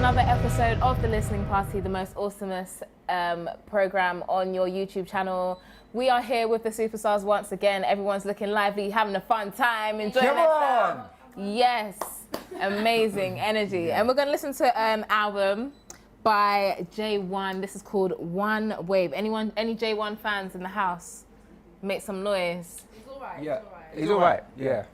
another episode of The Listening Party, the most awesomest program on your YouTube channel. We are here with the superstars once again. Everyone's looking lively, having a fun time, enjoying themselves. Yes, amazing energy. And we're going to listen to an album by J1. This is called One Wave. Anyone, any J1 fans in the house? Make some noise. He's all right. Yeah, he's all right. Yeah.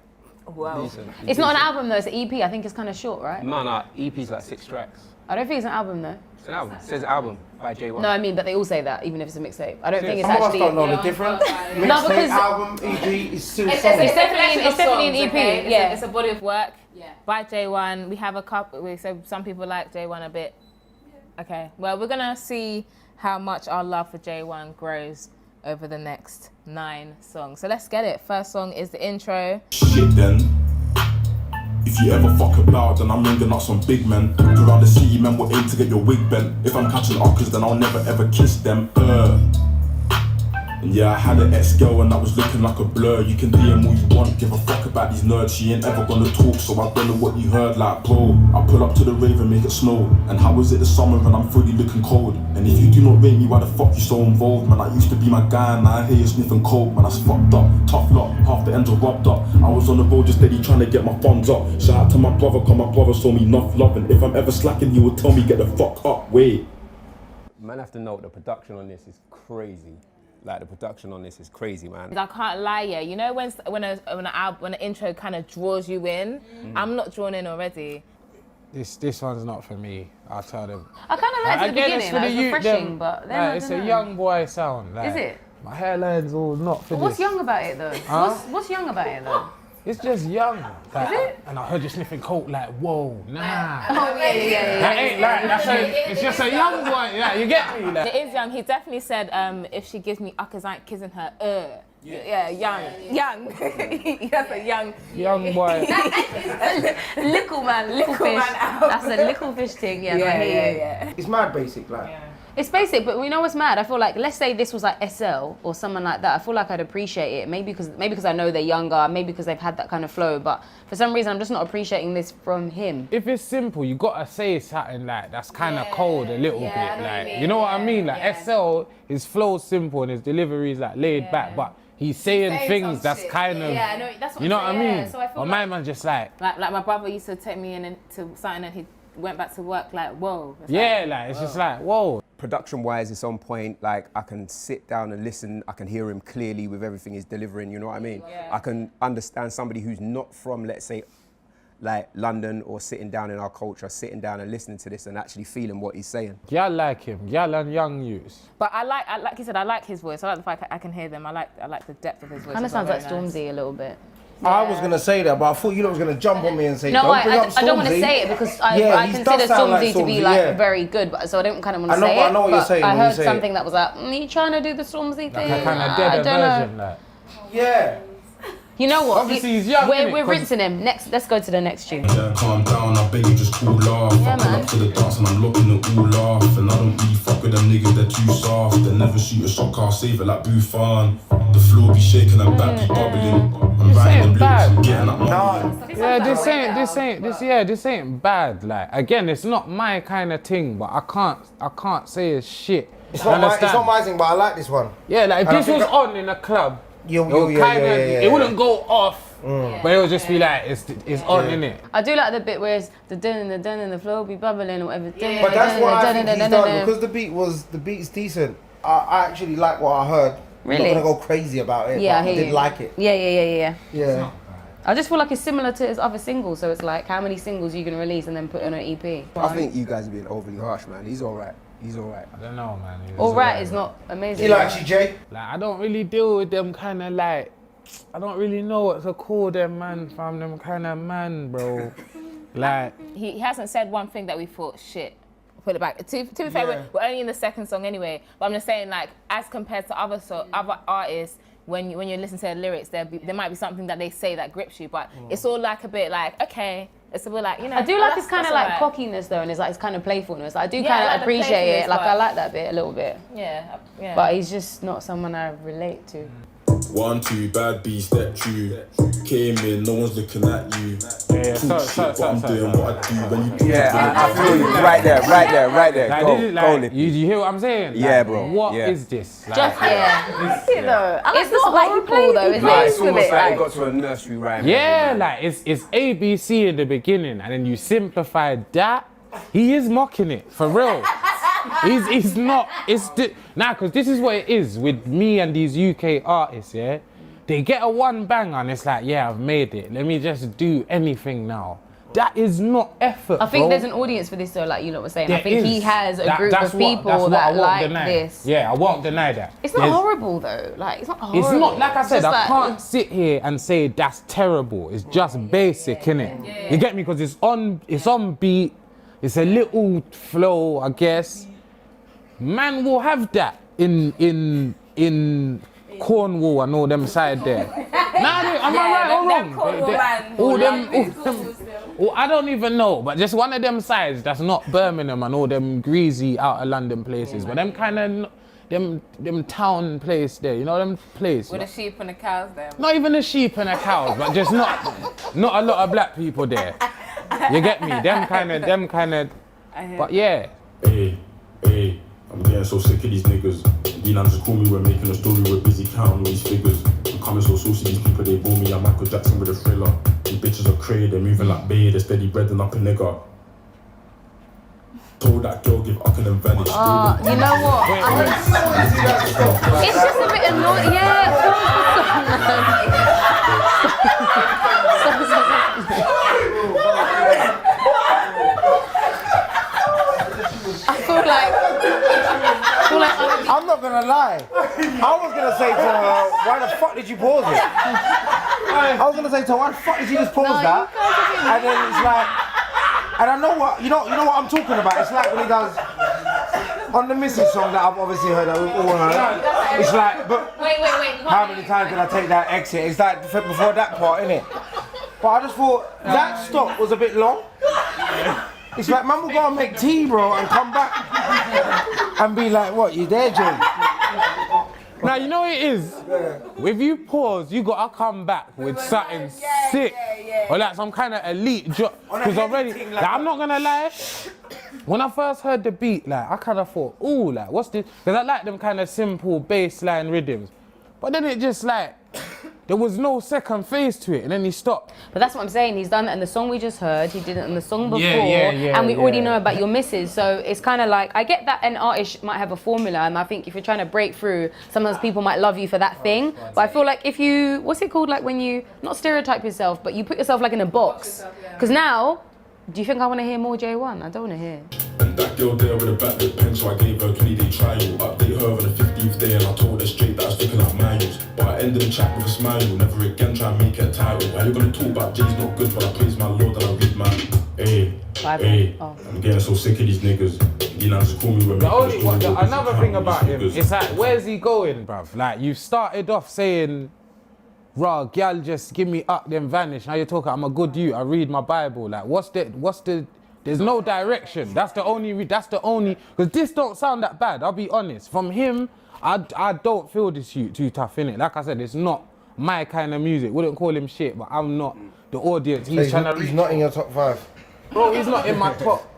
Wow. Decent. It's not an album though, it's an EP. I think it's kind of short, right? No, EP's like 6 tracks. I don't think it's an album though. It's an album. It says album by J1. No, I mean, but they all say that, even if it's a mixtape. I don't think it's Some of us actually. don't know the difference. No, because album, EP is two songs. It's definitely an EP. Okay? Yeah. It's a body of work Yeah. by J1. We have a couple, so some people like J1 a bit. Okay, well, we're gonna see how much our love for J1 grows over the next 9 songs. So let's get it. First song is the intro. Shit then. If you ever fuck about, then I'm ringing up some big men. Around the city, man, will aim to get your wig bent. If I'm catching uckers, then I'll never ever kiss them. And yeah, I had an ex-girl and that was looking like a blur. You can DM all you want, give a fuck about these nerds. She ain't ever gonna talk, so I don't know what you heard. Like, bro, I pull up to the rave and make it snow. And how is it the summer and I'm fully looking cold? And if you do not rate me, why the fuck you so involved? Man, I used to be my guy, now I hear you sniffing coke. Man, that's fucked up, tough lot, half the ends are rubbed up. I was on the road just steady trying to get my funds up. Shout out to my brother, cause my brother saw me enough love. And if I'm ever slacking, he would tell me get the fuck up, wait. Man, I have to note the production on this is crazy. Like, the production on this is crazy, man. I can't lie, yeah. You know when an intro kind of draws you in, I'm not drawn in already. This one's not for me. I'll tell them. I kind of liked it at the beginning. Like, it was refreshing, but then I it's don't a know. young boy sound. Like, Is it? My hairline's all not for But what's this. young about it though? Huh? What's young about it though? It's just young. Like, Is it? And I heard you sniffing coke. Like, whoa, nah. Oh yeah. That ain't like it's just a young boy. Yeah, you get me. Like. It is young. He definitely said, if she gives me uckers, I ain't kissing her. Yeah, young. That's a Young boy. Little man, little fish. That's a little fish thing. Yeah, I hear you. yeah. It's mad basic, like. Yeah. It's basic, but we know what's mad. I feel like, let's say this was like SL or someone like that. I feel like I'd appreciate it. Maybe because I know they're younger. Maybe because they've had that kind of flow. But for some reason, I'm just not appreciating this from him. If it's simple, you gotta say something like that's kind of cold a little bit. Like, you know what I mean? Like SL, his flow's simple and his delivery is like laid back, but he's saying things that's kind of, Yeah, I know, that's what you know I'm what I saying. mean? Yeah, so I feel But my man's just like my brother used to take me into something and he went back to work like, whoa. It's it's just like, whoa. Production-wise, it's on point. Like, I can sit down and listen. I can hear him clearly with everything he's delivering, you know what I mean? Yeah. I can understand somebody who's not from, let's say, like London or sitting down in our culture, sitting down and listening to this and actually feeling what he's saying. Y'all like him, y'all and young youths. But I like you said, I like his voice. I like the fact I can hear them. I like the depth of his voice. Kind of as well, sounds like very nice. Stormzy a little bit. I was gonna say that, but I thought you was gonna jump on me and say, No, don't bring up I don't want to Stormzy." say it because I Yeah, he consider does sound Stormzy to be Stormzy, like yeah. very good, but so I don't kind of want I to know, say but it. I know what you're saying I when you heard say something it. that was like, you trying to do the Stormzy thing? Like a kind of I deader don't know. version, like. Yeah. You know what? Obviously he's young, innit? We're 'Cause- rinsing him. Next, let's go to the next tune. Yeah, calm down, I beg you just cool off. Yeah, I pull man. up to the dance and I'm looking at all off. And I don't really fuck with them niggas, they're too soft. They never shoot a shot, I'll save it like Buffon. The floor be shaking and back be bubbling. I'm writing the lyrics, I'm getting that money. Yeah, this ain't bad. Like, again, it's not my kind of thing, but I can't say it's shit. It's You not understand? my thing, but I like this one. Yeah, like if And I this think was that- on in a club, Yeah. it wouldn't go off, but it would just be like it's on, innit? I do like the bit where it's the dun and the flow be bubbling or whatever. But that's what I think he's done, because the beat's decent. I actually like what I heard. Really? I'm not gonna go crazy about it, Yeah, I but I hear did you. like it. Yeah. Yeah. I just feel like it's similar to his other singles, so it's like how many singles you can release and then put on an EP. I think you guys are being overly harsh, man. He's all right. I don't know, man. All right is not amazing. He likes you, Jay. Like, I don't really deal with them kind of like, I don't really know what to call them, man, fam. Them kind of man, bro. Like, He hasn't said one thing that we thought, shit, put it back. To be fair, we're only in the second song anyway, but I'm just saying, like, as compared to other artists, when you listen to the lyrics, there might be something that they say that grips you, but it's all like a bit like, okay, it's a bit like, you know. I do like his that's kind of like alright. cockiness though, and it's like his kind of playfulness. I do Yeah, kind I of like the appreciate it. playfulness, Like but- I like that bit a little bit, Yeah. but he's just not someone I relate to. 1, 2, bad B, step 2. Came in, no one's looking at you. Yeah, Talk shit, but I'm doing what I do. When you do I feel you. Right there. Like, Go, this is go, like, Lippy. you hear what I'm saying? Yeah, Like, bro. What Yeah. is this? Like, Just It's not like you horrible play though, the isn't Nah, it? it's almost like it got to a nursery rhyme. yeah, like it's ABC in the beginning, and then you simplified that. He is mocking it for real. He's not. Because this is what it is with me and these UK artists. Yeah, they get a one banger and it's like, yeah, I've made it. Let me just do anything now. That is not effort. I think bro. there's an audience for this though, like you know what I'm saying. There I think he is. has a That- group that's of what- people that's what I that won't like deny. this. Yeah, I won't deny that. It's not There's- horrible though. Like it's not horrible. It's not, like I It's said, just I like- can't sit here and say that's terrible. It's just basic, innit? You get me? Because it's on beat, it's a little flow, I guess. Man will have that in Cornwall and all them side there. Nah, am I right or wrong? All them, I don't even know, but just one of them sides that's not Birmingham and all them greasy out of London places, but them kind of them town place there, you know them place. With the sheep and the cows there. Not even the sheep and the cows, but just not a lot of black people there. You get me? Them kind of. But yeah. Hey, I'm getting so sick of these niggas. D9 just call me, we're making a story, we're busy counting all these figures. I'm coming so saucy, these people they bore me, I'm Michael Jackson with a thriller. These bitches are crazy, they're moving like Bay, they're steady breading up a nigga. Told that girl give up and then vanish. You know what? It's just a bit annoying. I feel like I'm not gonna lie. I was gonna say to her, why the fuck did you pause it? I was gonna say to her, why the fuck did you just pause that? And then it's like, and I know what you know what I'm talking about. It's like when he does on the Missing song that I've obviously heard, that we've all heard. It's like, but Wait. how many times did I take that exit? It's like before that part, innit? But I just thought that stop was a bit long. It's like, man will go and make tea, bro, and come back and be like, what, you there, Jay? Now, you know what it is? If you pause, you gotta come back with something sick. Or like some kind of elite drop. Because already, like, I'm not gonna lie, when I first heard the beat, like, I kind of thought, ooh, like, what's this? Because I like them kind of simple bassline rhythms. But then it just like, there was no second phase to it, and then he stopped. But that's what I'm saying. He's done it in the song we just heard. He did it in the song before, Yeah, and we already know about your misses. So it's kind of like, I get that an artist might have a formula, and I think if you're trying to break through, sometimes people might love you for that thing. But I feel like if you, what's it called, like when you not stereotype yourself, but you put yourself like in a box. Because now, do you think I want to hear more J1? I don't want to hear. And that girl there with a back lip pen, so I gave her a 20-day trial. Update her on the 15th day, and I told her straight that I was sticking out miles. But I ended the chat with a smile. Never again try and make it a title. Why you gonna talk about Jay's not good, but I praise my Lord and I read my. Hey, I'm getting so sick of these niggas. You know, just call me when Another thing about him, it's like, where's he going, bruv? Like, you started off saying, raw, gal just give me up, then vanish. Now you're talking, I'm a good youth, I read my Bible. Like, what's the, there's no direction. That's the only, because this don't sound that bad, I'll be honest. From him, I don't feel this youth too tough, innit? Like I said, it's not my kind of music. Wouldn't call him shit, but I'm not the audience. He's trying to He's not in your top 5. Bro, he's not in my top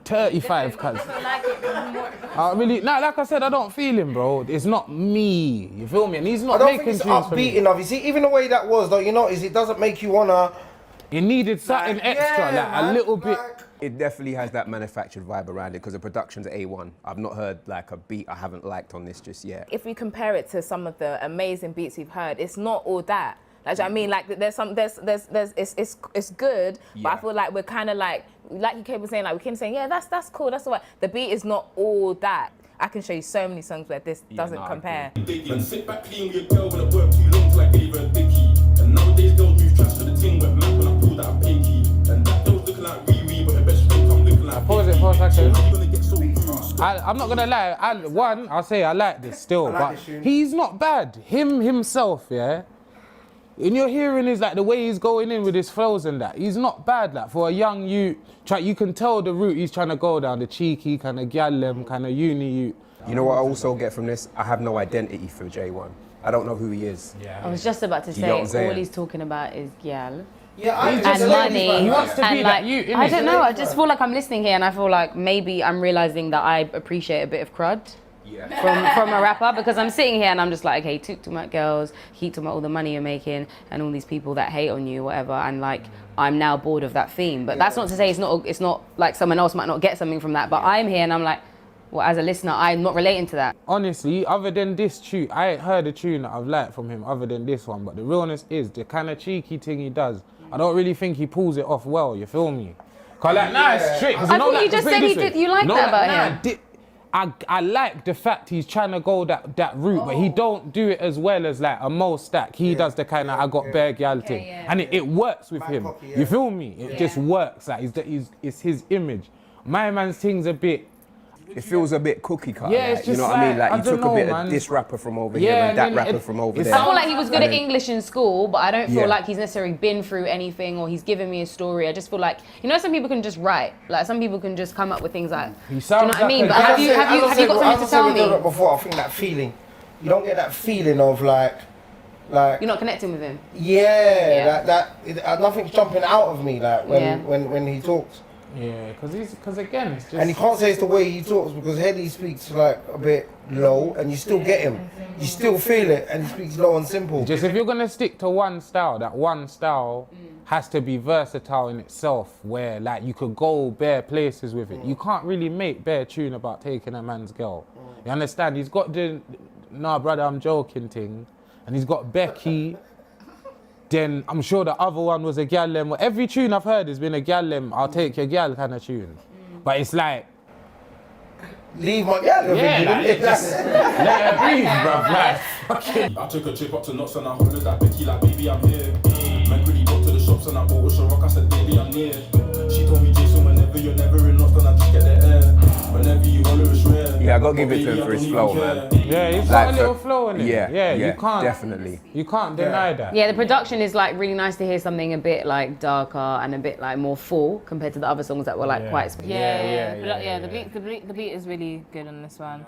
35, cuz. I really, nah, like I said, I don't feel him, bro. It's not me, you feel me? And he's I not don't making think it's tunes for upbeat me. enough. You see, even the way that was, though, you know, it doesn't make you wanna. It needed something extra, like a little bit. It definitely has that manufactured vibe around it because the production's A1. I've not heard like a beat I haven't liked on this just yet. If we compare it to some of the amazing beats we've heard, it's not all that. Like, do you know what I mean? Like, it's good, but I feel like we're kind of like you kept saying, like we keep saying, yeah, that's cool, that's all right. The beat is not all that. I can show you so many songs where this doesn't compare. And sit back clean with your girl when it worked too long till I gave her a dicky. And nowadays girls move trash for the ting went mad when I pulled out a pinky. And that girl's looking like Riri, but her best friend come looking like Pause it for a second. How you gonna get so bruised? I'm not gonna lie, I'll say I like this still, but he's not bad. Himself, yeah. And you're hearing is like the way he's going in with his flows and that. He's not bad, like for a young youth. You can tell the route he's trying to go down, the cheeky kind of gyal kind of uni youth. You know what I also get from this? I have no identity for J1. I don't know who he is. I was just about to You get what I'm say, all saying? he's talking about is gyal Yeah, and money. He wants to and be like, like you, innit? I don't know. I just feel like I'm listening here, and I feel like maybe I'm realizing that I appreciate a bit of crud. From a rapper, because I'm sitting here and I'm just like, okay, talk to my girls, keep talking about all the money you're making and all these people that hate on you, whatever, and like I'm now bored of that theme. But that's not to say it's not like someone else might not get something from that. But I'm here and I'm like, well, as a listener, I'm not relating to that. Honestly, other than this tune, I ain't heard a tune that I've liked from him other than this one. But the realness is the kind of cheeky thing he does. I don't really think he pulls it off well. You feel me? Cause like, nah, it's trick. I thought you just said he did. You like that about him. I like the fact he's trying to go that route, but he don't do it as well as like a Mo Stack. He does the kind of I got bare gal thing, and it works with him. You feel me? It just works. Like it's his image. My man's thing's a bit. It feels a bit cookie cutter. Yeah, it's like, you just know what I mean? Like I you don't took know, a bit man. of this rapper from over Yeah, here and that and rapper from over it's- there. I feel like he was good at And then- English in school, but I don't feel Yeah. like he's necessarily been through anything or he's given me a story. I just feel like, you know, some people can just write. Like some people can just come up with things like, do you know sounds what I mean? like But a- have you got something to tell me? Before, I think that feeling, you don't get that feeling of like You're not connecting with him. nothing's jumping out of me like Yeah. when he talks. Yeah, because again, it's just. And you can't say it's the way he talks because Heady speaks like a bit low and you still get him. You still feel it and he speaks low and simple. Just if you're gonna stick to one style, that one style has to be versatile in itself, where like you could go bare places with it. You can't really make bare tune about taking a man's girl. You understand? He's got the nah brother, I'm joking thing, and he's got Becky. Then I'm sure the other one was a gyal. Every tune I've heard has been a gyal. I'll take your gyal kind of tune. But it's like. Leave my girl. Just let her breathe, bruv. Like, I took a trip up to Knots and I hollered at Becky like, baby, I'm here. Man, really got to the shops and I bought a rock. I said, baby, I'm near. She told me, Jason, whenever you're never in Knots, then I just get the air. Whenever you holler, it's rare. Yeah, I gotta give it to him for his flow, man. yeah, he's Like got a little flow in it. Yeah, you can't. definitely. You can't deny that. Yeah, the production is like really nice to hear something a bit like darker and a bit like more full compared to the other songs that were like quite. The beat is really good on this one,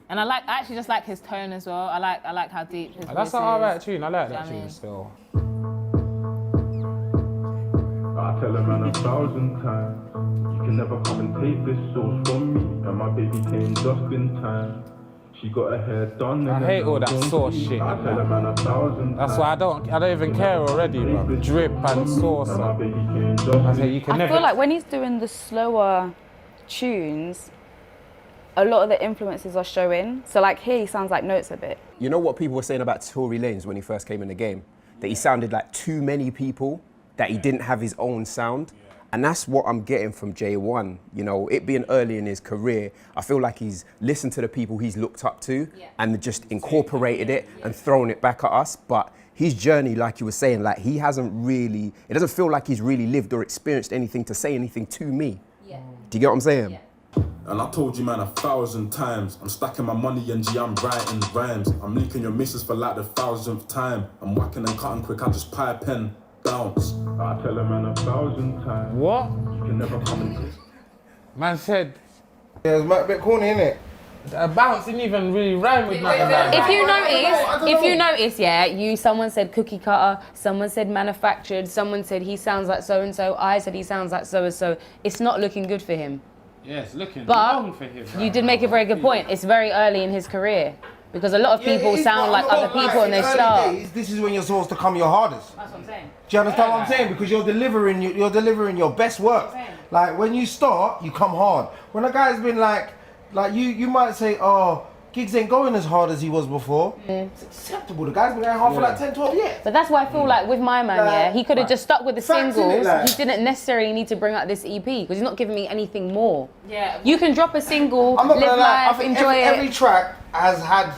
and I actually just like his tone as well. I like how deep his voice That's is. an alright tune. I like that I tune mean- still. I tell a man 1,000 times, you can never come and take this sauce from me. And my baby came just in time. She got her hair done. I hate all that sauce shit. I tell a man 1,000 That's why I don't even care already, bro. Drip and sauce. And my baby came just I say you can I never. feel like when he's doing the slower tunes, a lot of the influences are showing. So like here he sounds like Notes a bit. You know what people were saying about Tory Lanez when he first came in the game? That he sounded like too many people, that he didn't have his own sound. And that's what I'm getting from J1. You know, it being early in his career, I feel like he's listened to the people he's looked up to and just incorporated it and thrown it back at us. But his journey, like you were saying, like he hasn't really, it doesn't feel like he's really lived or experienced anything to say anything to me. Do you get what I'm saying? And I told you, man, 1,000 times. I'm stacking my money and G, I'm writing rhymes. I'm linking your missus for like the 1,000th time. I'm whacking and cutting quick, I just pipe pen, bounce. I tell a man 1,000 times. What? You can never come and Man said Yeah, it's a bit corny, innit? a bounce didn't even really rhyme with nothing like that. If you notice, yeah, someone said cookie cutter, someone said manufactured, someone said he sounds like so and so, I said he sounds like so and so. It's not looking good for him. Yeah, it's looking But wrong for him. you did make a very good point. It's very early in his career because a lot of people sound like other people and they start. This is when you're supposed to come your hardest. That's what I'm saying. Do you understand what I'm saying? Because you're delivering your best work. Like when you start, you come hard. When a guy's been like you might say, oh, Giggs ain't going as hard as he was before. It's acceptable. The guy's been going hard for like 10, 12 years. But that's why I feel like with my man, he could have just stuck with the Facts, innit, singles. like? He didn't necessarily need to bring out this EP because he's not giving me anything more. Yeah. You can drop a single, I'm not live gonna lie. I life, think enjoy every it. track has had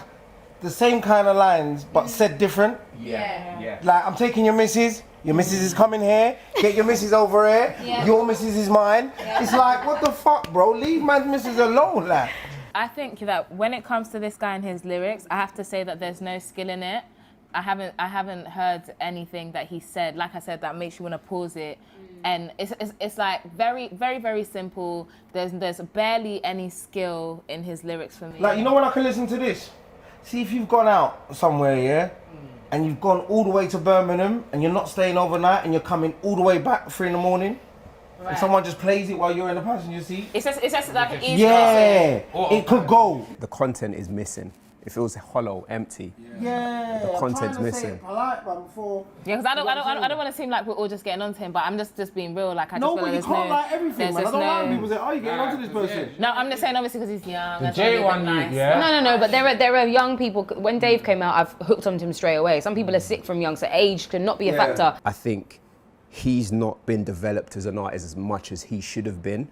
the same kind of lines, but said different. Yeah. Like, I'm taking your missus is coming here, get your missus over here, your missus is mine. It's like, what the fuck, bro? Leave man's missus alone, like. I think that when it comes to this guy and his lyrics, I have to say that there's no skill in it. I haven't heard anything that he said, like I said, that makes you want to pause it. And it's like very, very, very simple. There's barely any skill in his lyrics for me. Like, you know when I can listen to this? see if you've gone out somewhere, yeah, and you've gone all the way to Birmingham and you're not staying overnight and you're coming all the way back 3 in the morning, and someone just plays it while you're in the passenger seat. It's just like an easy. Yeah, it could go. The content is missing. It feels hollow, empty. Yeah, The content's missing. Polite, but before. Yeah, because I don't want to seem like we're all just getting onto him, but I'm just being real. Like I just No, feel but like you there's can't no, like everything, there's man. I just don't like no. people say, oh, you're getting onto this person. No, I'm just saying obviously because he's young. The that's why he looks J1 nice. youth, yeah. No, but there are young people. When Dave came out, I've hooked onto him straight away. Some people are sick from young, so age can not be a factor. I think he's not been developed as an artist as much as he should have been.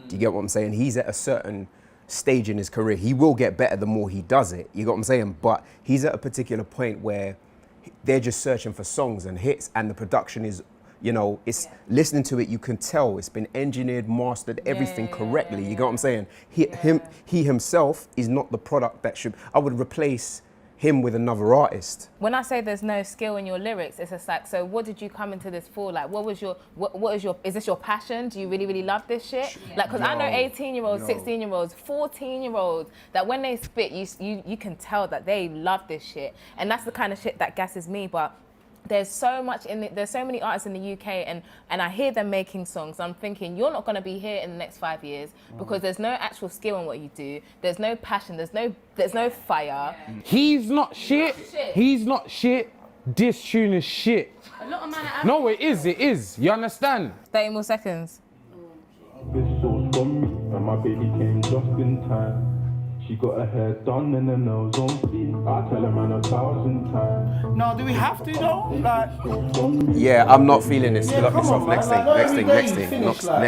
Do you get what I'm saying? He's at a certain stage in his career. He will get better the more he does it. You get what I'm saying? But he's at a particular point where they're just searching for songs and hits, and the production is, you know, it's listening to it, you can tell it's been engineered, mastered, everything correctly. You get what I'm saying? He himself is not the product that should. I would replace him with another artist. When I say there's no skill in your lyrics, it's just like, so what did you come into this for? Like, what is your, is this your passion? Do you really, really love this shit? Like, because I know 18-year-olds, 16-year-olds, 14-year-olds, that when they spit, you can tell that they love this shit. And that's the kind of shit that gasses me, but there's so much there's so many artists in the UK and I hear them making songs. I'm thinking you're not going to be here in the next 5 years because there's no actual skill in what you do. There's no passion. There's no fire. He's not shit. He's not shit. This tune is shit. No, it is. You understand? 30 more seconds. This sauce from me, and my baby came just in time. She got her hair done and her nails on fleek. I tell her man 1,000 times. No, do we have to though? Like, Yeah, I'm not feeling this. Fill up come yourself. on, Next man. thing, Like, next not thing, every next day thing, you finish, like-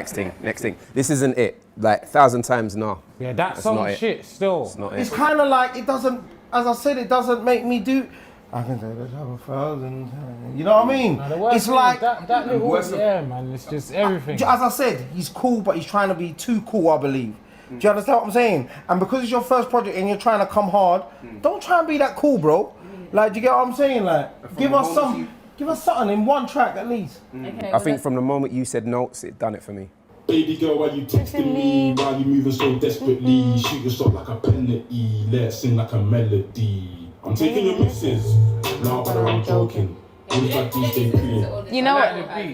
next thing. This isn't it. Like 1,000 times now. Yeah, that That's song not it. shit still. It's not it's it. kind of like it doesn't. As I said, it doesn't make me do. I can say that 1,000 times. You know what I mean? Nah, the worst It's thing like. is that little, yeah, man. It's just everything. As I said, he's cool, but he's trying to be too cool, I believe. Do you understand what I'm saying? And because it's your first project and you're trying to come hard, don't try and be that cool, bro. Like, do you get what I'm saying? Like, give us something in one track at least. I think from the moment you said notes, it done it for me. Baby girl, why you texting me? Why you moving so desperately? Shoot your shot like a penalty. Let's sing like a melody. I'm taking your misses. Nah, but I'm joking. What if I DJ Queen? You know,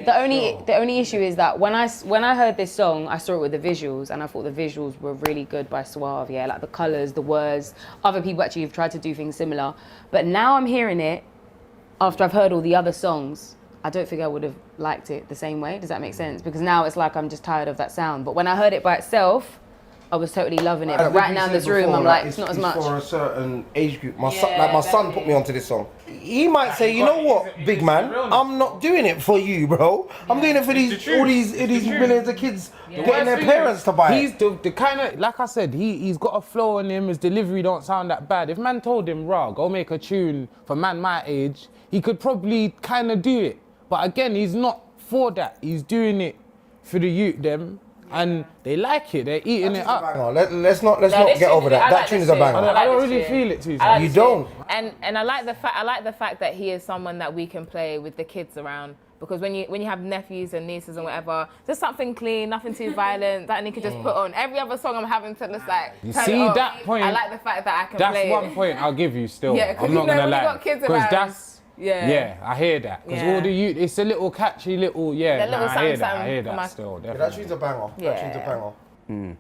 the only issue is that when I heard this song, I saw it with the visuals, and I thought the visuals were really good by Suave. Yeah, like the colors, the words. Other people actually have tried to do things similar, but now I'm hearing it after I've heard all the other songs. I don't think I would have liked it the same way. Does that make sense? Because now it's like I'm just tired of that sound. But when I heard it by itself, I was totally loving it. But right now in this room, I'm like, it's not as much. for a certain age group. My son put me onto this song. He might say, you know what, big man, I'm not doing it for you, bro. I'm doing it for all these millions of kids getting their parents to buy He's it. the kind of, like I said, he's got a flow in him. His delivery don't sound that bad. If man told him, "Raw, go make a tune for man my age," he could probably kind of do it. But again, he's not for that. He's doing it for the youth them, and they like it. They're eating it up. No, let's not get over that. That tune is a banger. I don't really feel it too. like You this don't. shit. And I like the fact that he is someone that we can play with the kids around. Because when you have nephews and nieces and whatever, just something clean, nothing too violent, that he could just put on. Every other song I'm having to just like You turn see it off. that point? I like the fact that I can That's play one it. point I'll give you still. Yeah, 'cause I'm you not know gonna when you lie. got kids Because around, that's yeah. I hear that. Because Yeah. all the youth, it's a little catchy little, yeah. That little I hear that. something I hear for my- that still. That Definitely. tune's a banger. That tune's a banger.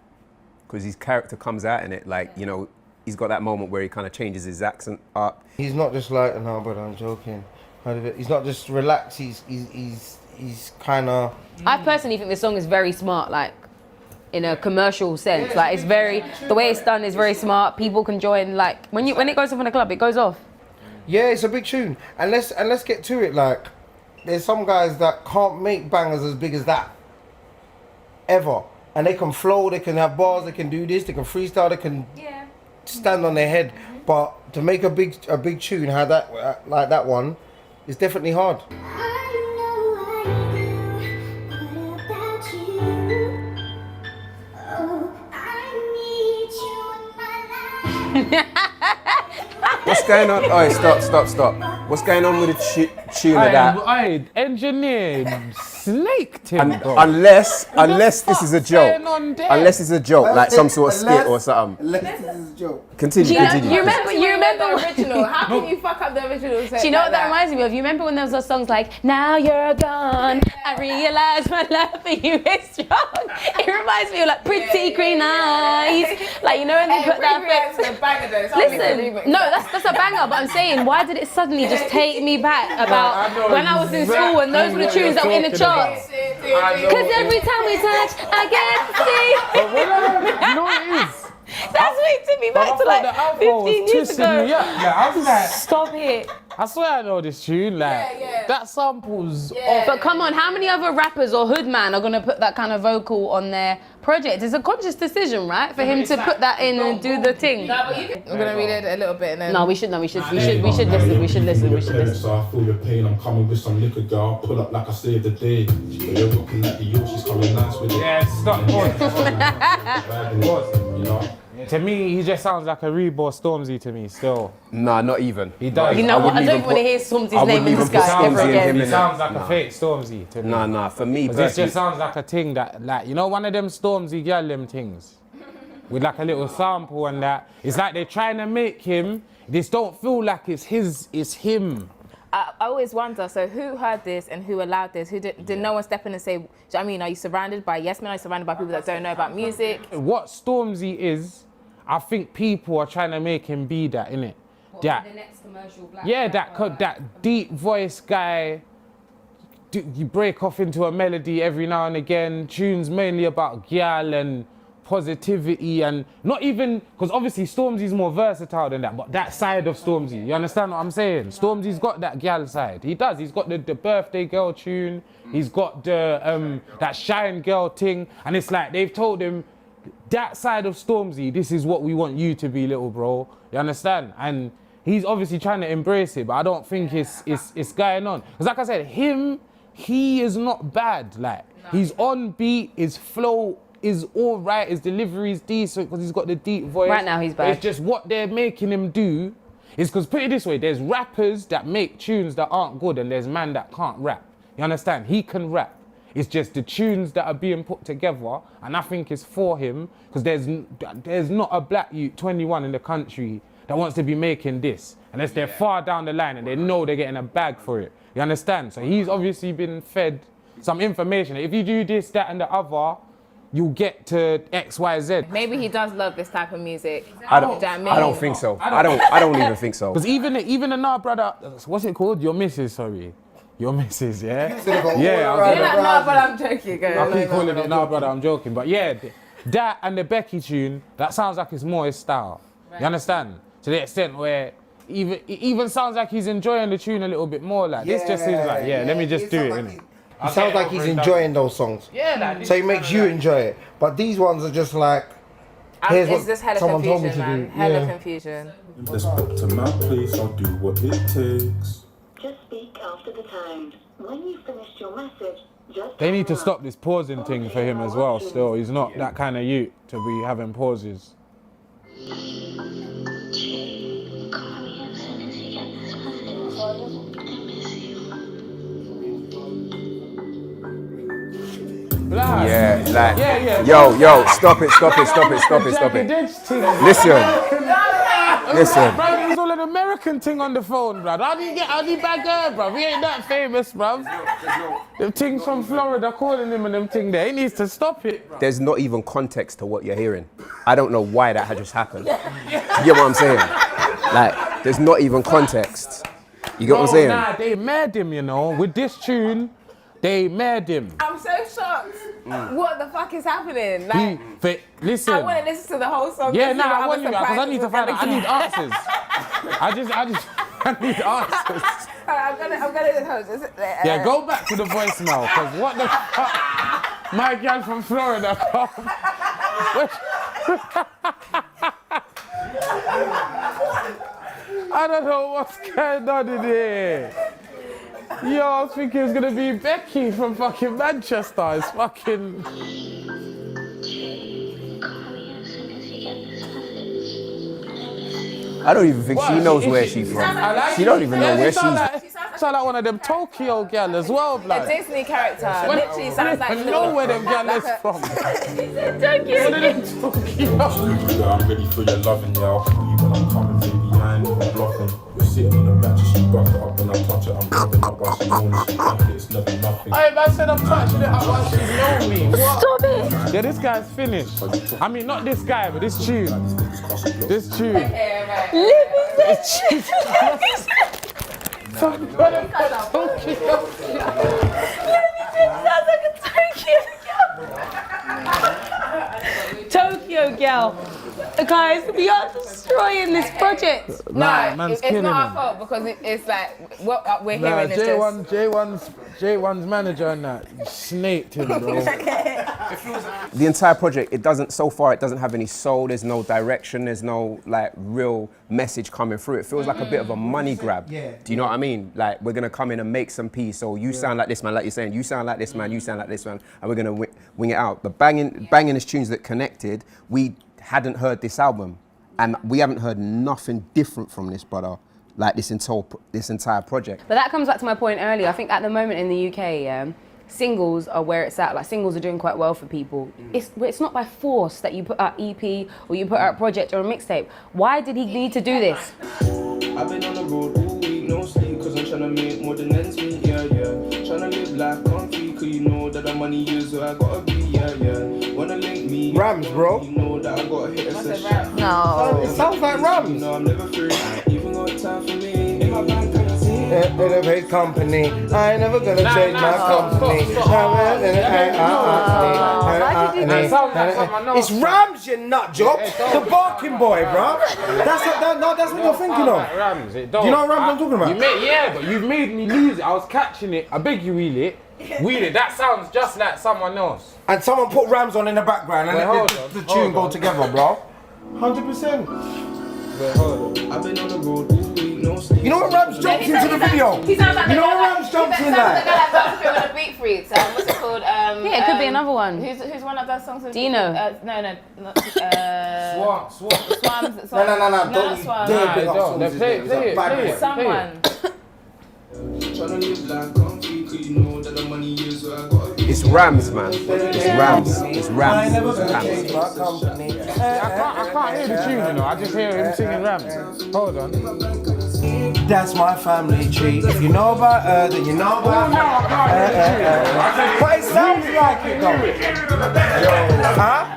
Because his character comes out in it, like, you know, he's got that moment where he kind of changes his accent up. He's not just like, no, but I'm joking. He's not just relaxed. He's kind of. I personally think this song is very smart, like in a commercial sense. Like it's very, the way it's done is very smart. People can join. Like when it goes off in a club, it goes off. Yeah, it's a big tune. And let's get to it. Like, there's some guys that can't make bangers as big as that ever, and they can flow, they can have bars, they can do this, they can freestyle, they can stand on their head. But to make a big tune, how that like that one, is definitely hard. What's going on? Oh, stop. What's going on with the tune of that. I engineered snaked him, bro. Unless this is a joke. going on there? Unless it's a joke, like some sort of skit or something. Unless this is a joke. Continue. You remember the original. How can you fuck up the original? Do you know what that reminds me of? You remember when there was those songs like "Now You're Gone, I Realize My Love for You Is Strong." It reminds me of like "Pretty Green Eyes," like you know when they put that. Listen, no, that's a banger. But I'm saying, why did it suddenly just take me back about when I was in school and those were the tunes that were in the charts? Because every time we touch, I get to see. You know what it is? That's what took me back to like 15 years ago. Yeah, I was like, Stop it. I swear I know this tune. Like, that sample's off. But come on, how many other rappers or hood man are gonna put that kind of vocal on their project? It's a conscious decision, right, for him to put that in and do the thing. I'm gonna read it a little bit and then. No, we should listen. So I feel your pain. I'm coming with some liquor, girl. Pull up like I saved the day. You're looking at the youth. She's coming nice with it. Yeah, stop. You know. To me, he just sounds like a Reebok Stormzy to me still. Nah, not even. He does. You know what? I wouldn't don't even want to put- hear Stormzy's I name wouldn't in even this put guy Stormzy ever in again. him He in sounds like Nah. a fake Stormzy to me. Nah, for me This personally. just sounds like a thing that, like, you know, one of them Stormzy girl them things with like a little sample and that. It's like they're trying to make him. This don't feel like it's him. I always wonder, so who heard this and who allowed this? Who did no one step in and say, do you know what I mean, are you surrounded by yes men? Are you surrounded by people that don't know about music? What Stormzy is, I think people are trying to make him be that, innit? That, The next commercial black that deep voice guy. You break off into a melody every now and again. Tunes mainly about gyal and positivity and not even, because obviously Stormzy's more versatile than that, but that side of Stormzy, you understand what I'm saying? Stormzy's got that gyal side. He does. He's got the birthday girl tune. He's got the that Shine Girl thing, and it's like they've told him that side of Stormzy, this is what we want you to be, little bro. You understand? And he's obviously trying to embrace it, but I don't think it's going on. Because like I said, he is not bad. Like, he's on beat, his flow is all right, his delivery is decent because he's got the deep voice. Right now he's But bad. it's just what they're making him do is because, put it this way, there's rappers that make tunes that aren't good and there's man that can't rap. You understand? He can rap. It's just the tunes that are being put together, and I think it's for him because there's not a black youth 21 in the country that wants to be making this unless they're far down the line and they know they're getting a bag for it. You understand? So he's obviously been fed some information. If you do this, that, and the other, you'll get to X, Y, Z. Maybe he does love this type of music. I don't Mean? think so. I don't even think so. Because even the now brother, what's it called? Your missus, sorry. Your missus, yeah? Should've gone Yeah, all I was around You're gonna- like, no, but I'm joking. I keep calling it now, brother, I'm joking. But yeah, that and the Becky tune, that sounds like it's more his style. You understand? To the extent where it even sounds like he's enjoying the tune a little bit more. Like, this just seems like, let me just do it, innit? It sounds like he's enjoying those songs. Yeah, like, So he makes you enjoy it. But these ones are just like, here's It's what just hella someone told me confusion, to man. do. Hella Yeah. confusion. Let's put to my place. I'll do what it takes. Just speak after the tone. When you've finished your message, just they need to hang up. stop this pausing thing for him as well, still. He's not that kind of youth to be having pauses. Yeah, like, Yeah. yo, stop it. Listen. Bro, it was all an American thing on the phone, bro. How do you back her, bro? We ain't that famous, bro. Them things from Florida calling him and them thing there. He needs to stop it, bro. There's not even context to what you're hearing. I don't know why that had just happened. You get what I'm saying? Like, there's not even context. You get what I'm saying? Nah, they mad him, you know. With this tune, they mad him. I'm so shocked. What the fuck is happening? Like, Listen. I want to listen to the whole song. Yeah, to see nah, what I other want you, because I surprises need to we're find out. I gonna need get. answers. I need answers. I'm gonna. Yeah, go back to the voicemail, because what the fuck? My girl from Florida come. I don't know what's going on in here. Yo, I was thinking it was gonna be Becky from fucking Manchester. It's fucking. I don't even think she knows where she's from. She don't even know where she's. Sound like one of them Tokyo gal as well, A blood. Disney character. Literally sounds like I know where them gal is from. One of them Tokyo. I'm ready for your loving, yeah. I'll call you when I'm coming, baby. I ain't even bluffing. We're sitting on the mattress, she bucked it up when I touch it. I'm rubbing up while she moaning, she think it's never nothing. Hey, man said I'm touching it up while she's known me. What? Stop it! Yeah, this guy's finished. I mean, not this guy, but this tune. This tune. This tune. Tokyo girl. Guys, we are destroying this project. Nah, No, man's it's killing not our him. fault because it's like what we're Nah, hearing is just. J1's manager and that snaked him, bro. The entire project, so far it doesn't have any soul, there's no direction, there's no like real message coming through. It feels like a bit of a money grab. Yeah. Do you know what I mean? Like we're gonna come in and make some peace. So you sound like this man, like you're saying, you sound like this man, you sound like this man, and we're gonna wing it out. The banging tunes that connected, we hadn't heard this album. And we haven't heard nothing different from this brother, like this entire project. But that comes back to my point earlier. I think at the moment in the UK, singles are where it's at. Like singles are doing quite well for people. It's not by force that you put out EP or you put out a project or a mixtape. Why did he need to do this? I've been on the road all week, no sleep, cause I'm tryna make more than ends meet, yeah. Tryna live life comfy, cause you know that the money is where I gotta be, yeah. Wanna link me, Rams, bro. You know that I gotta hit a session. No. It sounds like Rams. You know I'm never free, even got time for me. In my bank Elevate company. I ain't never gonna change my company. It's Rams, you nut job. The barking boy, bro. That's what you're thinking of. Rams, it Do don't. you know what Rams I'm talking about? Yeah, but you've made me lose it. I was catching it. I beg you, wheel it. Wheel it. That sounds just like someone else. And someone put Rams on in the background and Wait, hold on, the hold tune go on. together, bro. 100%. Wait, hold on. I've been on the road all week, no sleep. You know what Rams jumps into the video? He sounds like You the know guy what that- Rams jumps he in sounds like like? the guy that does film with the Beat Freaks. What's it called? Yeah, it could be another one. Who's one that does songs with Dino. No, not Swamp. Swams. No, Not don't you Swams. dare Nah, pick up don't. songs. Play it, He's a play it, bad play boy. it. Someone. Tryna live life comfy, cause you know that the money is where I gotta be. It's Rams, man. It's Rams. It's I Rams. ain't never It's gonna Rams. change my company. I can't hear the tune, you know. I just hear him singing Rams. Hold on. That's my family tree. If you know about her, then you know about me. But it sounds like it though. Huh?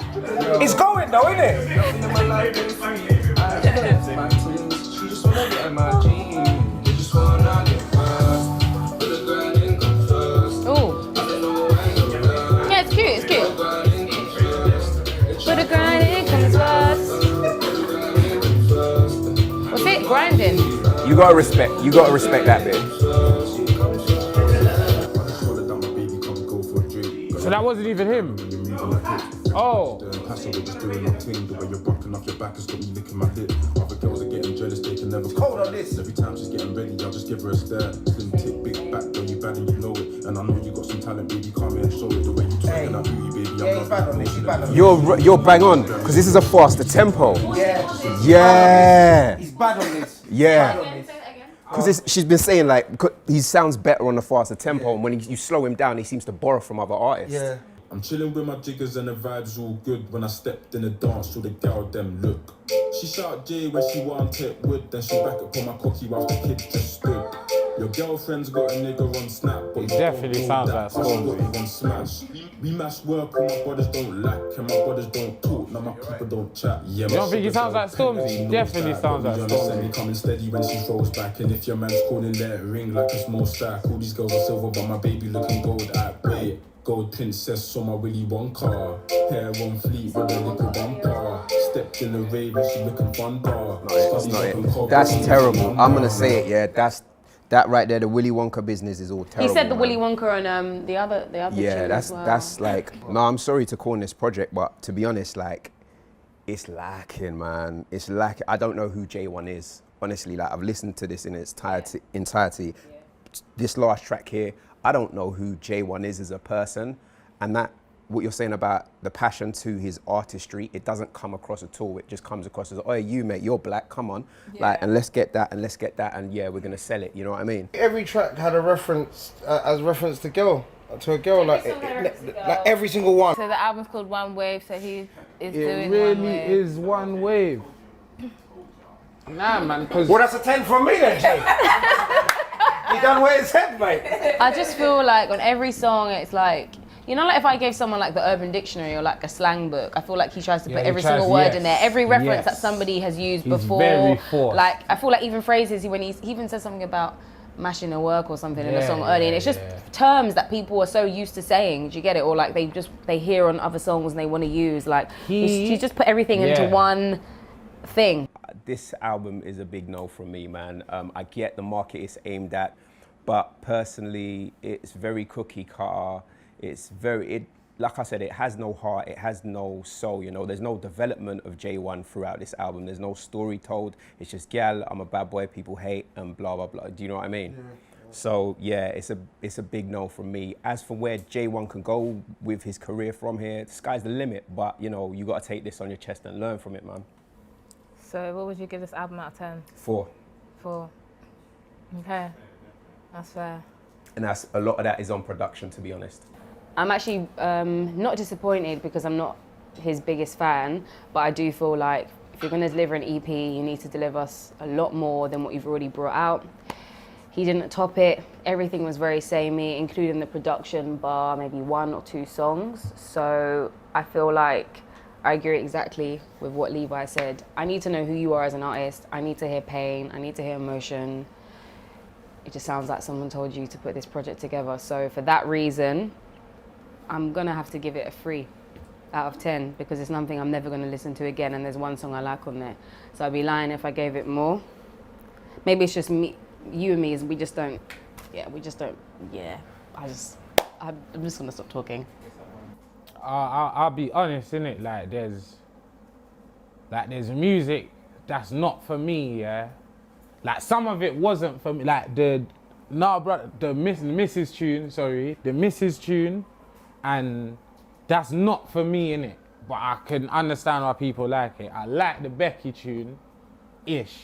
It's going though, isn't it? She just wanna get in my jeans. They just wanna get first. Put the grind in, come first. Ooh. Yeah, it's cute. It's cute. Put a grind in, comes first. What's it? Grinding. You gotta respect that bit. So that wasn't even him. Oh. Cold on this. Every time she's getting ready, I'll just give her a stare. Slim tip, big back, though you bad and you know it. And I know you got some talent, baby, come here and show it. The way you talk and I booty, baby, Yeah, he's bad on this. He's bad on this. You're bang on, because this is a faster tempo. Yeah. Yeah. He's bad on this. Yeah. Bad on this. Because she's been saying like he sounds better on the faster tempo, and when you slow him down, he seems to borrow from other artists. Yeah. I'm chilling with my jiggers and the vibes all good. When I stepped in the dance, all the gal them look. She shout J when she want take wood, then she back up on my cocky while the kid just stood. Your girlfriend's got a nigga on snap, but It definitely sounds like Stormzy. on smash. We mash work and my brothers don't lack, and my brothers don't talk, now my people don't chat. Yeah, You don't think he sounds like Stormzy? He definitely sounds like Stormzy. Coming steady when she throws back, and if your man's calling, let it ring like a small stack. All these girls are silver, but my baby looking gold at wait. Gold princess on my Willy Wonka. Hair on fleet with a little bumper. Stepped in the rave and she looking fun bar. That's not it. That's terrible. I'm gonna say it. Yeah, that right there. The Willy Wonka business is all terrible. He said the man. Willy Wonka and the other Yeah, tune that's as well. that's like. No, I'm sorry to call this project, but to be honest, like, it's lacking, man. It's lacking. I don't know who J1 is. Honestly, like I've listened to this in its entirety. This last track here, I don't know who J1 is as a person, and that what you're saying about the passion to his artistry, it doesn't come across at all. It just comes across as, oh, you mate, you're black, come on. Like, and let's get that, and yeah, we're gonna sell it, you know what I mean? Every track had a reference, as reference to a girl, like every single one. So the album's called One Wave, so he is doing It One really Wave. is one wave. Nah, man, because... Well, that's a 10 from me then, Jay. You done where his head, mate. I just feel like on every song, it's like, you know, like if I gave someone like the Urban Dictionary or like a slang book, I feel like he tries to put every single word in there, every reference that somebody has used before. Very forced. Like, I feel like even phrases, when he even says something about mashing a work or something in a song early, and it's just terms that people are so used to saying. Do you get it? Or like they hear on other songs and they want to use. Like, he just put everything into one thing. This album is a big no from me, man. I get the market it's aimed at, but personally, it's very cookie cutter. It's like I said, it has no heart, it has no soul, you know. There's no development of J1 throughout this album. There's no story told. It's just, gal, I'm a bad boy, people hate, and blah, blah, blah. Do you know what I mean? Yeah. So, yeah, it's a big no from me. As for where J1 can go with his career from here, the sky's the limit, but, you know, you got to take this on your chest and learn from it, man. So what would you give this album out of 10? 4. 4. Okay, that's fair. And that's a lot of that is on production, to be honest. I'm actually not disappointed because I'm not his biggest fan, but I do feel like if you're going to deliver an EP, you need to deliver us a lot more than what you've already brought out. He didn't top it. Everything was very samey, including the production bar, maybe 1 or 2 songs. So I feel like I agree exactly with what Levi said. I need to know who you are as an artist. I need to hear pain. I need to hear emotion. It just sounds like someone told you to put this project together. So for that reason, I'm gonna have to give it a 3 out of 10 because it's something I'm never gonna listen to again, and there's one song I like on there. So I'd be lying if I gave it more. Maybe it's just me, you and me, is we just don't, I'm just gonna stop talking. I'll be honest, innit? Like there's music that's not for me, yeah. Like some of it wasn't for me. Like the Mrs. tune, and that's not for me, innit? But I can understand why people like it. I like the Becky tune, ish.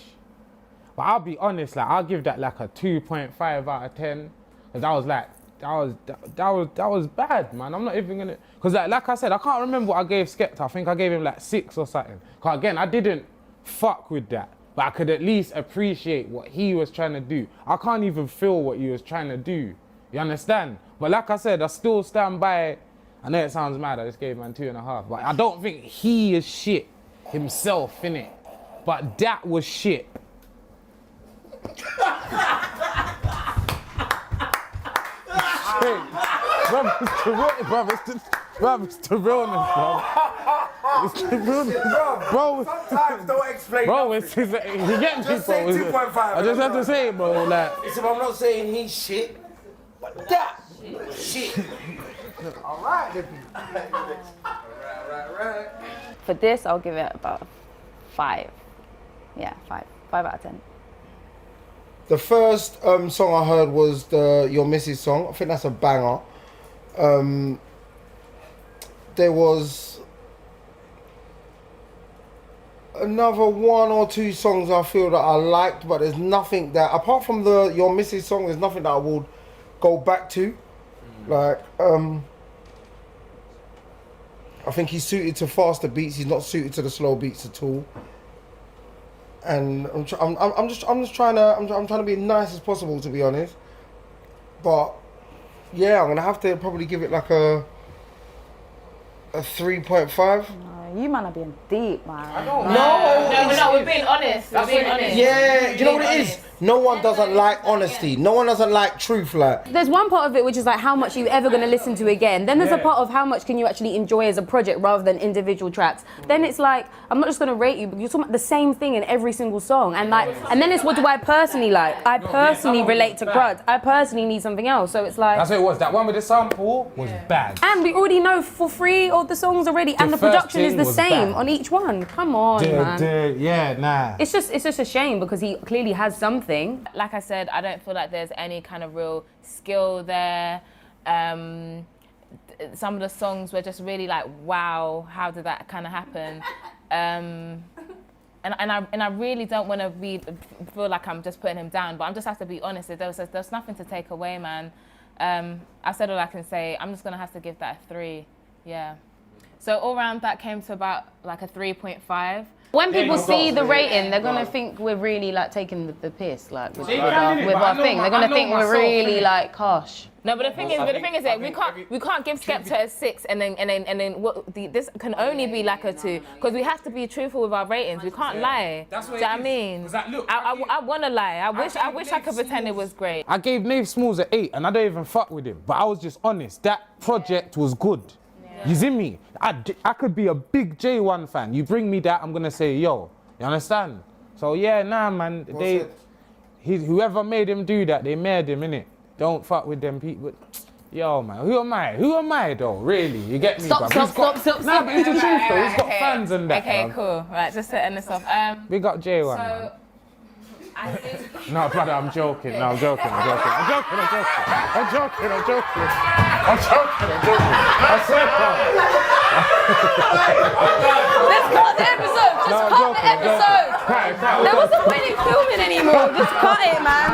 But I'll be honest, like I'll give that like a 2.5 out of 10, because I was like, that was bad, man. I'm not even gonna, because like I said, I can't remember what I gave Skepta. I think I gave him like 6 or something. Because again, I didn't fuck with that, but I could at least appreciate what he was trying to do. I can't even feel what he was trying to do. You understand? But like I said, I still stand by. I know it sounds mad, I just gave man 2.5, but I don't think he is shit himself, innit? But that was shit. It's the realness, bro. It's the realness, bro. Sometimes don't explain. Bro, it's he getting just people. say 2.5. I just have to say it, bro. Like, listen, I'm not saying he's shit, but that shit. All right, right. For this, I'll give it about 5. Yeah, 5 out of 10. The first song I heard was the Your Missus song. I think that's a banger. There was another 1 or 2 songs I feel that I liked, but there's nothing that, apart from the Your Missus song, there's nothing that I would go back to. Like, I think he's suited to faster beats. He's not suited to the slow beats at all. And I'm trying to be as nice as possible, to be honest. But yeah, I'm gonna have to probably give it like a 3.5. You man are being deep, man. No, we're being honest. We're being honest. Yeah, do you know what it is? No one doesn't like honesty. No one doesn't like truth. Like, There's one part of it which is like how much are you ever going to listen to again. Then there's a part of how much can you actually enjoy as a project rather than individual tracks. Then it's like, I'm not just going to rate you, but you're talking about the same thing in every single song. And like, and then it's what do I personally like? I personally relate to crud. I personally need something else. So it's like... That's what it was. That one with the sample was bad. And we already know for 3 of the songs already, and the production is the same on each one. Come on, man. Yeah, nah. It's just a shame because he clearly has something. Like I said, I don't feel like there's any kind of real skill there. some of the songs were just really like, wow, how did that kind of happen? And I really don't want to feel like I'm just putting him down, but I just have to be honest. There's nothing to take away, man. I said all I can say. I'm just gonna have to give that a 3. Yeah. So all round that came to about like a 3.5. When people see the rating, they're gonna think we're really like taking the piss, like with our thing. They're gonna think we're really like harsh. No, but the thing is that we can't give Skepta a 6 and then this can only be like a 2 because we have to be truthful with our ratings. We can't lie. That's what Do you know what I mean? I want to lie. I wish I could pretend it was great. I gave Nave Smalls an 8 and I don't even fuck with him, but I was just honest. That project was good. You see me? I could be a big J1 fan. You bring me that, I'm gonna say, yo. You understand? So yeah, nah, man. Whoever made him do that, they made him, innit? Don't fuck with them people. Yo, man. Who am I? Who am I though? Really? You get me? Stop. Nah, but it's the truth though. He's got fans and that. Okay, man. cool. Right, just to end this off. We got J1. man. No, brother, I'm joking. No, I'm joking. I swear to God. Let's cut the episode. Just cut the episode. There wasn't any filming anymore. Just cut it, man.